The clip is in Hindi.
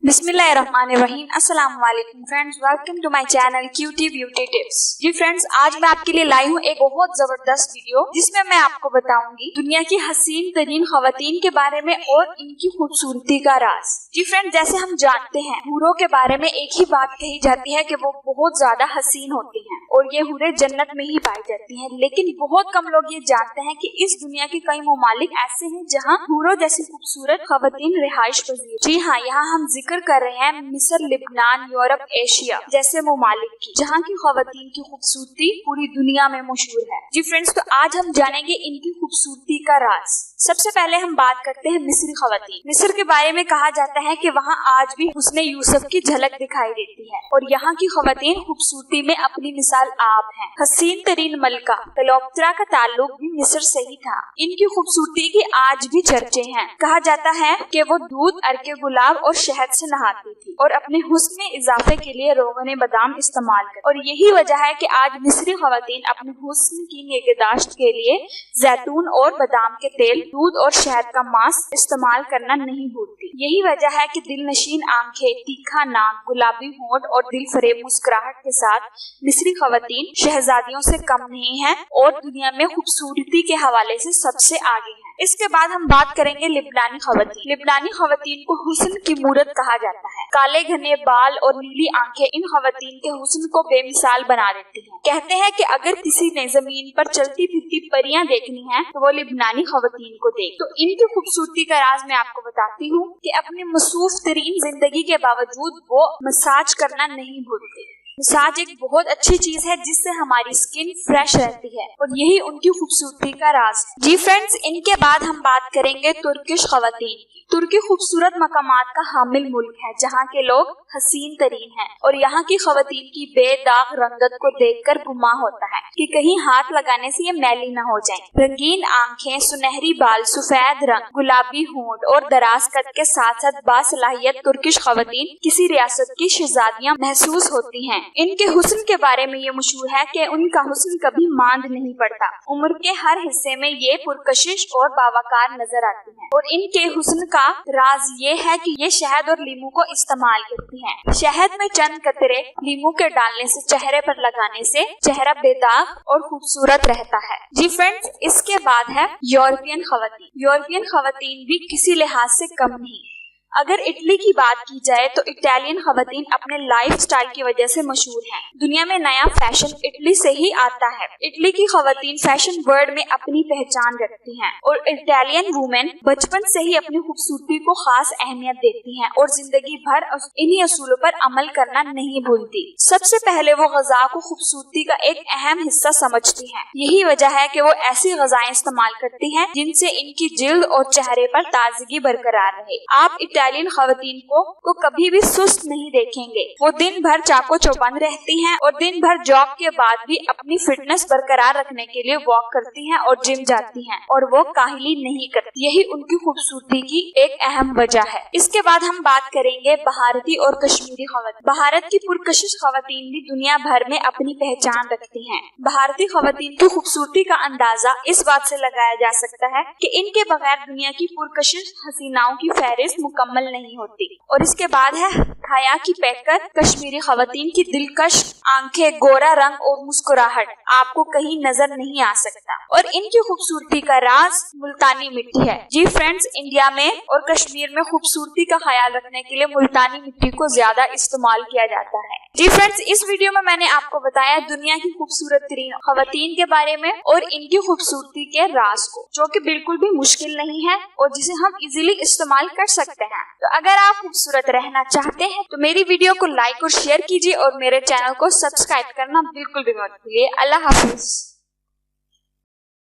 बिस्मिल्लाहिर्रहमानिर्रहीम। अस्सलाम वालेकुम friends, welcome to my channel cutie beauty tips. जी फ्रेंड्स, आज मैं आपके लिए लाई हूँ एक बहुत जबरदस्त वीडियो जिसमें मैं आपको बताऊंगी दुनिया की हसीन तरीन खवातीन के बारे में और इनकी खूबसूरती का राज। जी फ्रेंड्स, जैसे हम जानते हैं हूरों के बारे में एक ही बात कही जाती है कि वो बहुत ज्यादा हसीन होती हैं और ये हूरें जन्नत में ही पाई जाती हैं, लेकिन बहुत कम लोग ये जानते हैं कि इस दुनिया के कई ममालिक ऐसे हैं जहाँ हूरों जैसी खूबसूरत खवातीन रिहाइश पजीर। जी हाँ, यहाँ हम जिक्र कर रहे हैं मिस्र, लिबनान, यूरोप, एशिया जैसे ममालिक की, जहाँ की खवातीन की खूबसूरती पूरी दुनिया में मशहूर है। जी फ्रेंड्स, तो आज हम जानेंगे इनकी खूबसूरती का राज। सबसे पहले हम बात करते हैं मिस्री खवातीन। मिस्र के बारे में कहा जाता है कि वहाँ आज भी हुस्ने यूसुफ की झलक दिखाई देती है और यहाँ की खवातीन खूबसूरती में अपनी मिसाल आप हैं। हसीन तरीन मलका क्लियोपेट्रा का ताल्लुक भी मिस्र से ही था। इनकी खूबसूरती की आज भी चर्चे हैं। कहा जाता है कि वो दूध, अर्के गुलाब और शहद से नहाती थी और अपने हुस्न में इजाफे के लिए रोगन बादाम इस्तेमाल करती। और यही वजह है कि आज मिस्री खवातीन अपने हुस्न की निगहदाश्त के लिए जैतून और बादाम के तेल, दूध और शहद का मास्क इस्तेमाल करना नहीं भूलती। यही वजह है कि दिलनशीन आंखें, तीखा नाक, गुलाबी होंठ और दिल फरेब मुस्कुराहट के साथ मिस्री खवातीन शहजादियों से कम नहीं है और दुनिया में खूबसूरती के हवाले से सबसे आगे है। इसके बाद हम बात करेंगे लिबनानी खवातीन। लिबनानी खवातीन को हुस्न की मूरत कहा जाता है। काले घने बाल और नीली आंखें इन खवातीन के हुस्न को बेमिसाल बना देती हैं। कहते हैं कि अगर किसी ने जमीन पर चलती फिरती परियां देखनी है तो वो लिबनानी खवातीन को देख। तो इनकी खूबसूरती का राज मैं आपको बताती हूँ कि अपनी मसरूफ तरीन जिंदगी के बावजूद वो मसाज करना नहीं भूलते। मसाज एक बहुत अच्छी चीज है जिससे हमारी स्किन फ्रेश रहती है और यही उनकी खूबसूरती का राज है। जी फ्रेंड्स, इनके बाद हम बात करेंगे तुर्किश खवातीन की। तुर्की खूबसूरत मकामात का हामिल मुल्क है जहाँ के लोग हसीन तरीन हैं और यहाँ की खवातीन की बेदाग रंगत को देखकर गुमा होता है कि कहीं हाथ लगाने से ये मैली न हो जाएं। रंगीन आंखें, सुनहरी बाल, सफेद रंग, गुलाबी होंठ और दराज कद के साथ साथ बासलाहियत तुर्किश खवातीन किसी रियासत की शहजादियां महसूस होती हैं। इनके हुस्न के बारे में ये मशहूर है कि उनका हुस्न कभी मांद नहीं पड़ता। उम्र के हर हिस्से में ये पुरकशिश और बावकार नजर आती हैं और इनके हुस्न का राज ये है कि ये शहद और लीमू को इस्तेमाल करती हैं। शहद में चंद कतरे लीमू के डालने से चेहरे पर लगाने से चेहरा बेदाग और खूबसूरत रहता है। जी फ्रेंड्स, इसके बाद है यूरोपियन खवातीन। यूरोपियन खवातीन भी किसी लिहाज से कम नहीं। अगर इटली की बात की जाए तो इटालियन खवातीन अपने लाइफस्टाइल की वजह से मशहूर हैं। दुनिया में नया फैशन इटली से ही आता है। इटली की खवातीन फैशन वर्ल्ड में अपनी पहचान रखती हैं और इटालियन वुमेन बचपन से ही अपनी खूबसूरती को खास अहमियत देती हैं और जिंदगी भर इन्हीं असूलों पर अमल करना नहीं भूलती। सबसे पहले वो ग़िज़ा को खूबसूरती का एक अहम हिस्सा समझती हैं। यही वजह है कि वो ऐसी ग़िज़ाएं इस्तेमाल करती हैं जिनसे इनकी जिल्द और चेहरे पर ताजगी बरकरार रहे। आप इटालियन खवातीन को कभी भी सुस्त नहीं देखेंगे। वो दिन भर चाको चौबंद रहती हैं और दिन भर जॉब के बाद भी अपनी फिटनेस बरकरार रखने के लिए वॉक करती हैं और जिम जाती हैं और वो काहिली नहीं करती। यही उनकी खूबसूरती की एक अहम वजह है। इसके बाद हम बात करेंगे भारती और कश्मीरी खवातीन। भारत की पुरकशिश खवातीन भी दुनिया भर में अपनी पहचान रखती हैं। भारतीय खवातीन की खूबसूरती का अंदाजा इस बात से लगाया जा सकता है कि इनके बगैर दुनिया की पुरकशिश हसीनाओं की फहरिस्त मुकम्मल नहीं होती। और इसके बाद है हया की पैकर। कश्मीरी खवातीन की दिलकश आंखें, गोरा रंग और मुस्कुराहट आपको कहीं नजर नहीं आ सकता और इनकी खूबसूरती का राज मुल्तानी मिट्टी है। जी फ्रेंड्स, इंडिया में और कश्मीर में खूबसूरती का ख्याल रखने के लिए मुल्तानी मिट्टी को ज्यादा इस्तेमाल किया जाता है। जी फ्रेंड्स, इस वीडियो में मैंने आपको बताया दुनिया की खूबसूरत तरीन खवातीन के बारे में और इनकी खूबसूरती के राज को, जो कि बिल्कुल भी मुश्किल नहीं है और जिसे हम इजीली इस्तेमाल कर सकते हैं। तो अगर आप खूबसूरत रहना चाहते हैं तो मेरी वीडियो को लाइक और शेयर कीजिए और मेरे चैनल को सब्सक्राइब करना बिल्कुल भी मत भूलिए। अल्लाह हाफिज।